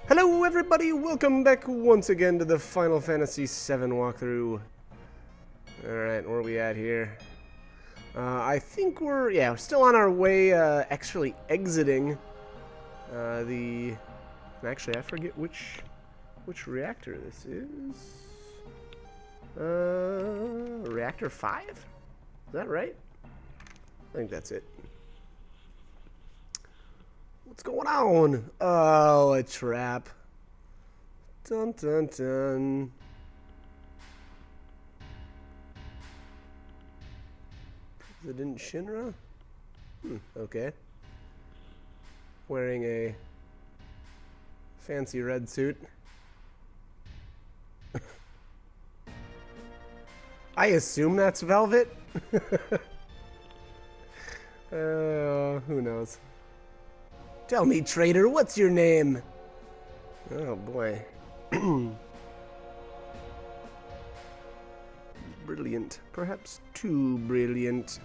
Hello everybody, welcome back once again to the Final Fantasy VII walkthrough. Alright, where are we at here? I think we're still on our way, actually exiting actually I forget which reactor this is. Reactor 5? Is that right? I think that's it. What's going on? Oh, a trap. Dun dun dun. President Shinra? Okay. Wearing a fancy red suit. I assume that's velvet? Who knows? Tell me, traitor, what's your name? Oh, boy. Brilliant. Perhaps too brilliant.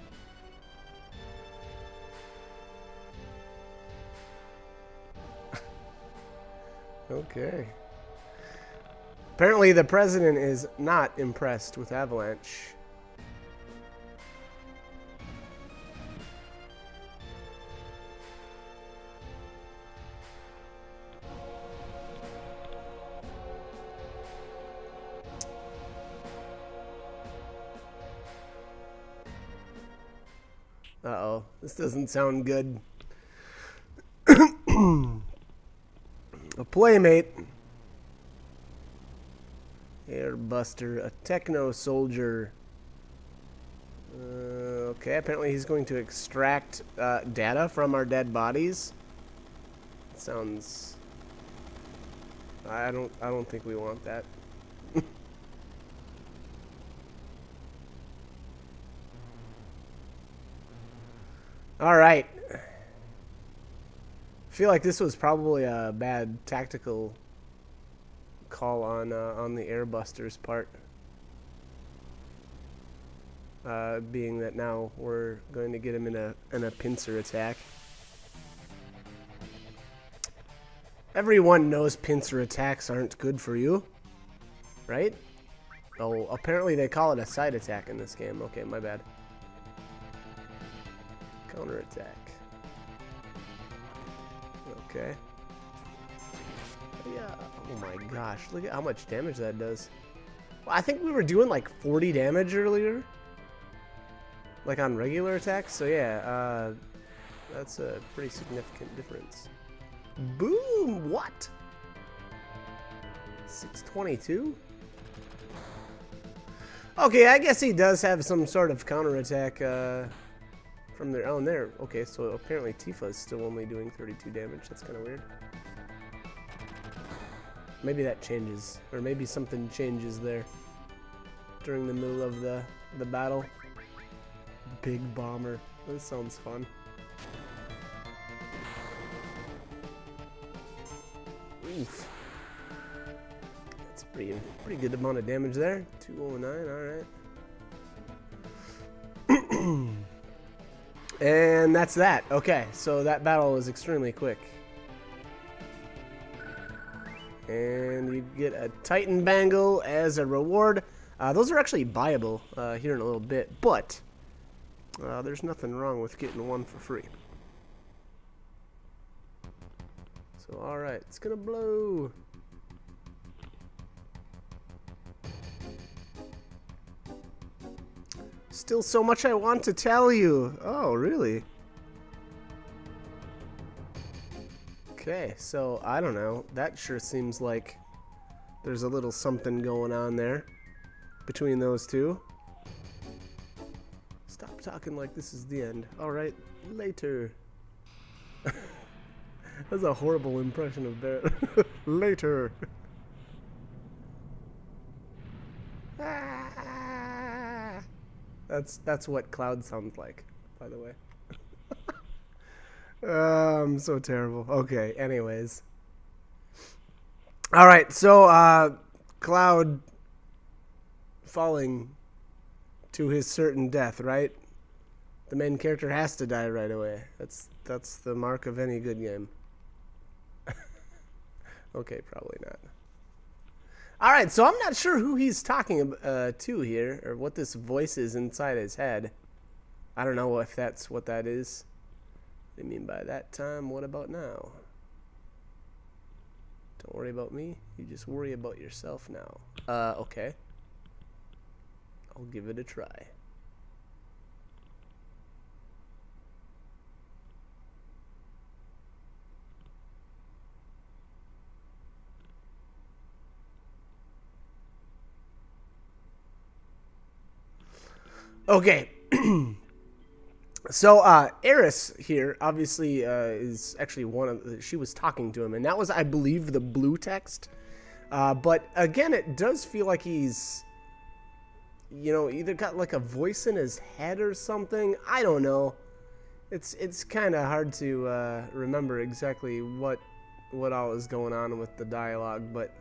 Okay. Apparently the president is not impressed with Avalanche. Uh-oh, this doesn't sound good. A playmate. Airbuster, a techno soldier. Okay, apparently he's going to extract data from our dead bodies. Sounds... I don't think we want that. All right. I feel like this was probably a bad tactical call on the Airbuster's part. Being that now we're going to get him in a pincer attack. Everyone knows pincer attacks aren't good for you, right? Oh, apparently they call it a side attack in this game. Okay, my bad. Counterattack. Okay. Yeah. Oh my gosh, look at how much damage that does. Well, I think we were doing like 40 damage earlier. Like on regular attacks, so yeah, that's a pretty significant difference. Boom! What? 622? Okay, I guess he does have some sort of counterattack, from their own there. Okay, so apparently Tifa is still only doing 32 damage. That's kind of weird. Maybe that changes, or maybe something changes there during the middle of the battle. Big bomber. This sounds fun. Oof. That's pretty good amount of damage there. 209. All right. And that's that. Okay, so that battle was extremely quick. And you get a Titan Bangle as a reward. Those are actually buyable here in a little bit, but there's nothing wrong with getting one for free. So, alright, it's gonna blow. Still so much I want to tell you. Oh, really? Okay, so I don't know. That sure seems like there's a little something going on there between those two. Stop talking like this is the end. Alright, later. That's a horrible impression of Barret. Later. That's what Cloud sounds like, by the way. I'm so terrible. Okay, anyways. Alright, so Cloud falling to his certain death, right? The main character has to die right away. That's the mark of any good game. Okay, probably not. All right, so I'm not sure who he's talking to here, or what this voice is inside his head. I don't know if that's what that is. What do you mean by that time? What about now? Don't worry about me. You just worry about yourself now. Okay. I'll give it a try. Okay. So, Eris here, obviously, is actually one of she was talking to him, and that was, I believe, the blue text. But, again, it does feel like he's, you know, either got, like, a voice in his head or something. I don't know. It's kind of hard to, remember exactly what all is going on with the dialogue, but...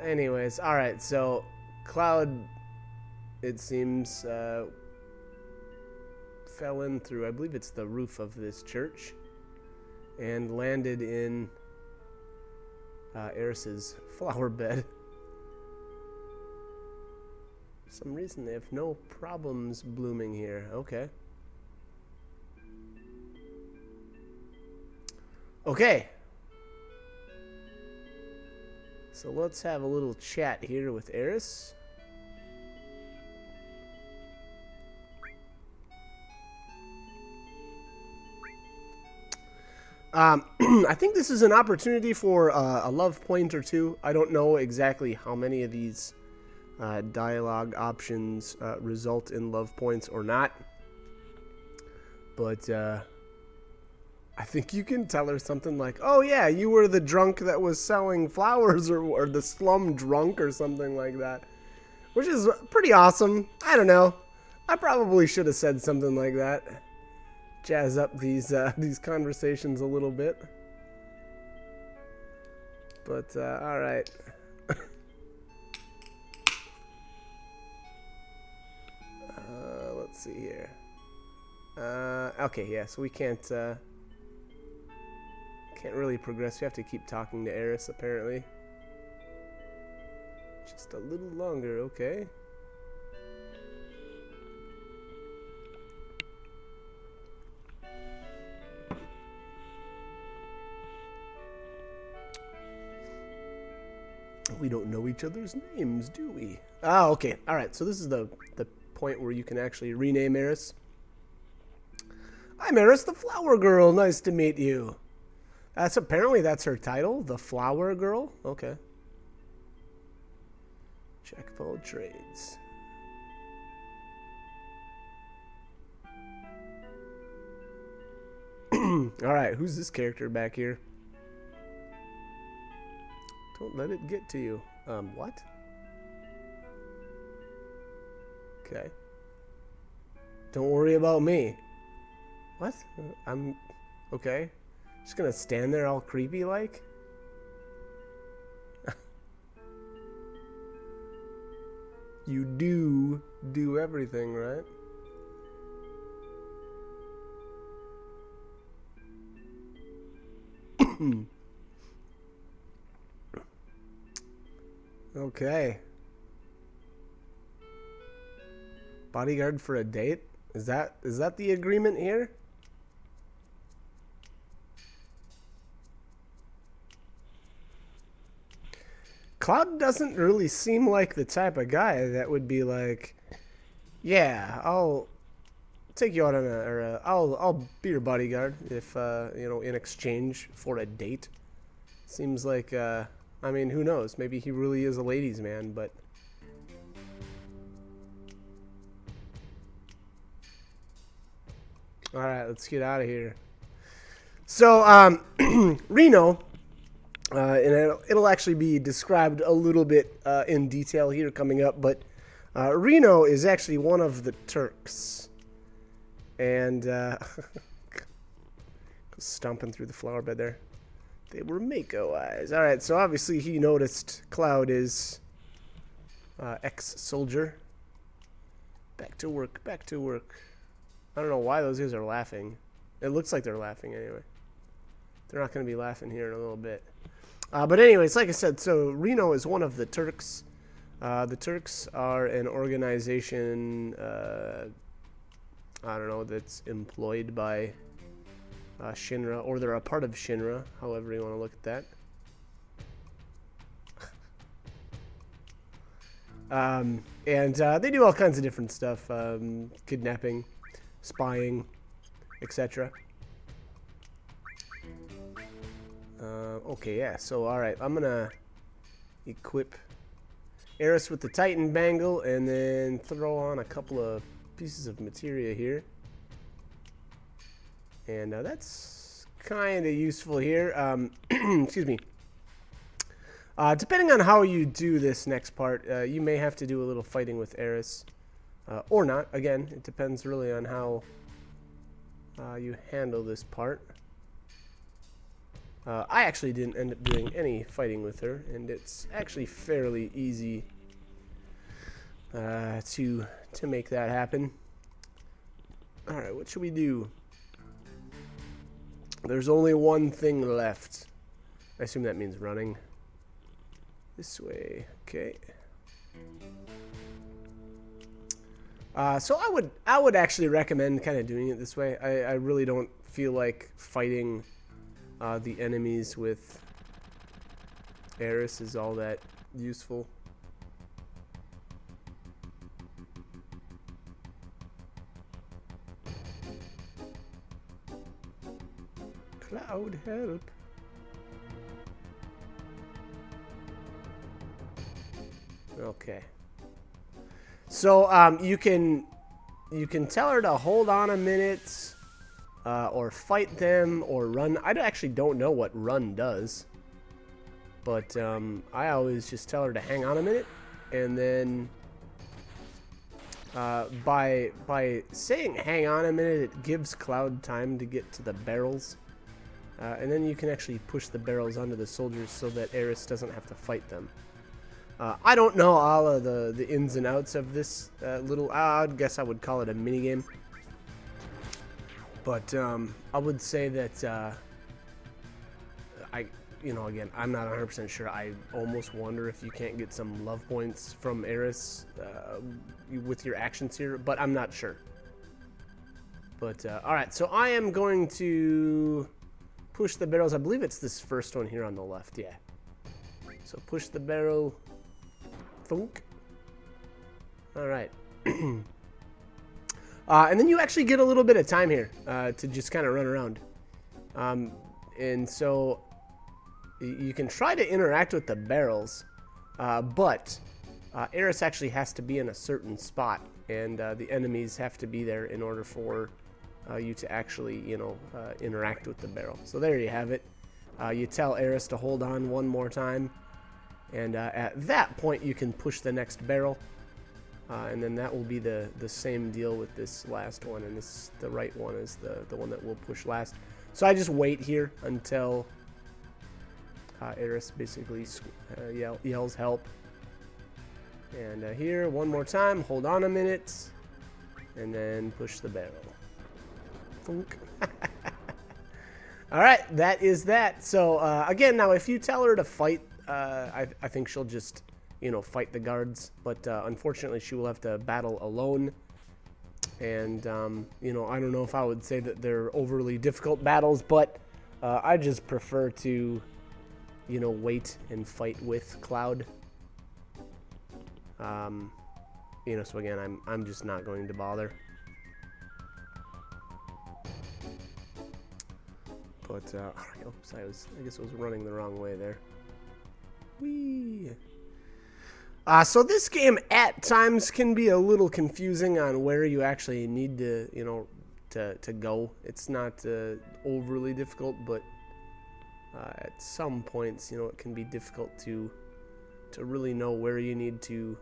anyways, alright, so, Cloud... it seems, fell in through, I believe it's the roof of this church, and landed in Eris's flower bed. For some reason they have no problems blooming here. Okay. Okay. So let's have a little chat here with Eris. I think this is an opportunity for a love point or two. I don't know exactly how many of these dialogue options result in love points or not. But I think you can tell her something like, oh yeah, you were the drunk that was selling flowers, or the slum drunk or something like that. Which is pretty awesome. I don't know. I probably should have said something like that. Jazz up these conversations a little bit. But all right. Let's see here. Okay, yeah. So we can't really progress. We have to keep talking to Eris apparently. Just a little longer, okay. We don't know each other's names, do we? Ah, okay. All right. So this is the point where you can actually rename Eris. I'm Eris, the Flower Girl. Nice to meet you. Apparently that's her title, the Flower Girl. Okay. Jack of all trades. All right. Who's this character back here? Don't let it get to you. What? Okay. Don't worry about me. What? I'm... okay. Just gonna stand there all creepy like? You do everything, right? Okay. Bodyguard for a date? Is that the agreement here? Cloud doesn't really seem like the type of guy that would be like, yeah, I'll take you out on I'll be your bodyguard if you know, in exchange for a date. Seems like I mean, who knows? Maybe he really is a ladies' man, but... Alright, let's get out of here. So, Reno, and it'll actually be described a little bit in detail here coming up, but Reno is actually one of the Turks. And, stomping through the flower bed there. They were Mako eyes. Alright, so obviously he noticed Cloud is ex-soldier. Back to work, back to work. I don't know why those guys are laughing. It looks like they're laughing anyway. They're not going to be laughing here in a little bit. But anyways, like I said, so Reno is one of the Turks. The Turks are an organization, I don't know, that's employed by Shinra, or they're a part of Shinra, however you want to look at that. And they do all kinds of different stuff, kidnapping, spying, etc. Okay, yeah, so alright, I'm gonna equip Aeris with the Titan Bangle and then throw on a couple of pieces of materia here. And that's kind of useful here. Excuse me. Depending on how you do this next part, you may have to do a little fighting with Aeris. Or not. Again, it depends really on how you handle this part. I actually didn't end up doing any fighting with her, and it's actually fairly easy to make that happen. Alright, what should we do? There's only one thing left. I assume that means running. This way, okay. So I would actually recommend kind of doing it this way. I really don't feel like fighting the enemies with Aeris is all that useful. Cloud, help. Okay. So you can tell her to hold on a minute, or fight them, or run. I actually don't know what run does, but I always just tell her to hang on a minute, and then by saying hang on a minute, it gives Cloud time to get to the barrels, and then you can actually push the barrels onto the soldiers so that Aeris doesn't have to fight them. I don't know all of the ins and outs of this little, I guess I would call it a mini game. But I would say that again, I'm not 100% sure. I almost wonder if you can't get some love points from Aeris with your actions here, but I'm not sure. But alright, so I am going to push the barrels. I believe it's this first one here on the left, yeah. So push the barrel. Thunk. Alright. And then you actually get a little bit of time here to just kind of run around. And so you can try to interact with the barrels, but Aeris actually has to be in a certain spot, and the enemies have to be there in order for you to actually, interact with the barrel. So there you have it. You tell Aeris to hold on one more time. And at that point, you can push the next barrel, and then that will be the same deal with this last one. And the right one is the one that we'll push last. So I just wait here until Aeris basically yells help. And here, one more time, hold on a minute, and then push the barrel. Thunk. All right, that is that. So again, now if you tell her to fight, I think she'll just, fight the guards. But unfortunately, she will have to battle alone. And, I don't know if I would say that they're overly difficult battles, but I just prefer to, wait and fight with Cloud. So again, I'm just not going to bother. But, oops, I guess I was running the wrong way there. Whee! So this game at times can be a little confusing on where you actually need to, to go. It's not overly difficult, but at some points, it can be difficult to really know where you need to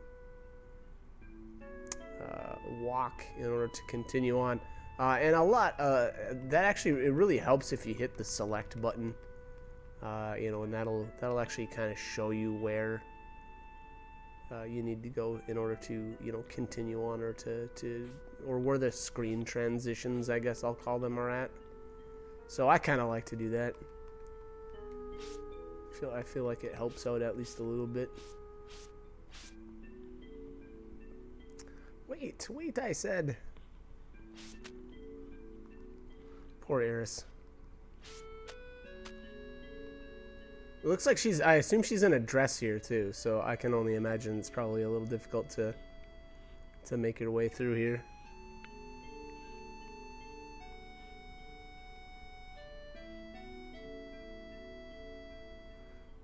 walk in order to continue on. And a lot, that actually, it really helps if you hit the select button, and that'll actually kind of show you where you need to go in order to, continue on, or where the screen transitions, I guess I'll call them, are at. So I kind of like to do that. I feel like it helps out at least a little bit. Wait, I said. Poor Eris. It looks like I assume she's in a dress here too, so I can only imagine it's probably a little difficult to make your way through here.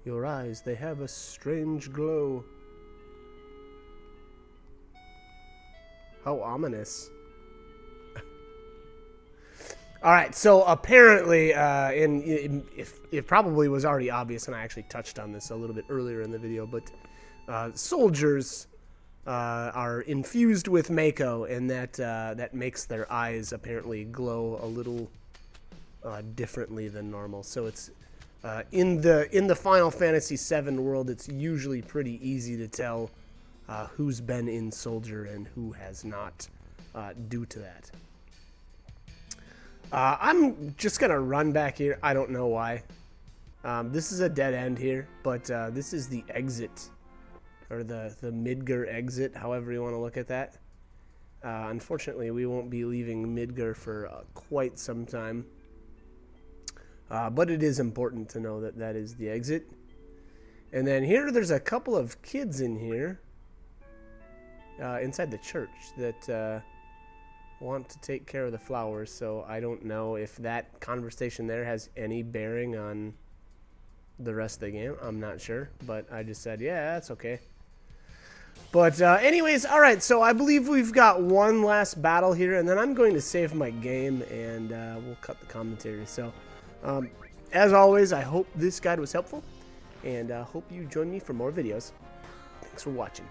Your eyes, they have a strange glow. How ominous. Alright, so apparently, it probably was already obvious, and I actually touched on this a little bit earlier in the video, but soldiers are infused with Mako, and that makes their eyes apparently glow a little differently than normal. So it's in the Final Fantasy VII world, it's usually pretty easy to tell who's been in soldier and who has not due to that. I'm just gonna run back here. I don't know why. This is a dead end here, but this is the exit, or the Midgar exit, however you want to look at that. Unfortunately, we won't be leaving Midgar for quite some time, but it is important to know that that is the exit. And then here, there's a couple of kids in here, inside the church, that want to take care of the flowers, so I don't know if that conversation there has any bearing on the rest of the game. I'm not sure, but I just said, yeah, that's okay. But anyways, alright, so I believe we've got one last battle here, and then I'm going to save my game, and we'll cut the commentary. So, as always, I hope this guide was helpful, and hope you join me for more videos. Thanks for watching.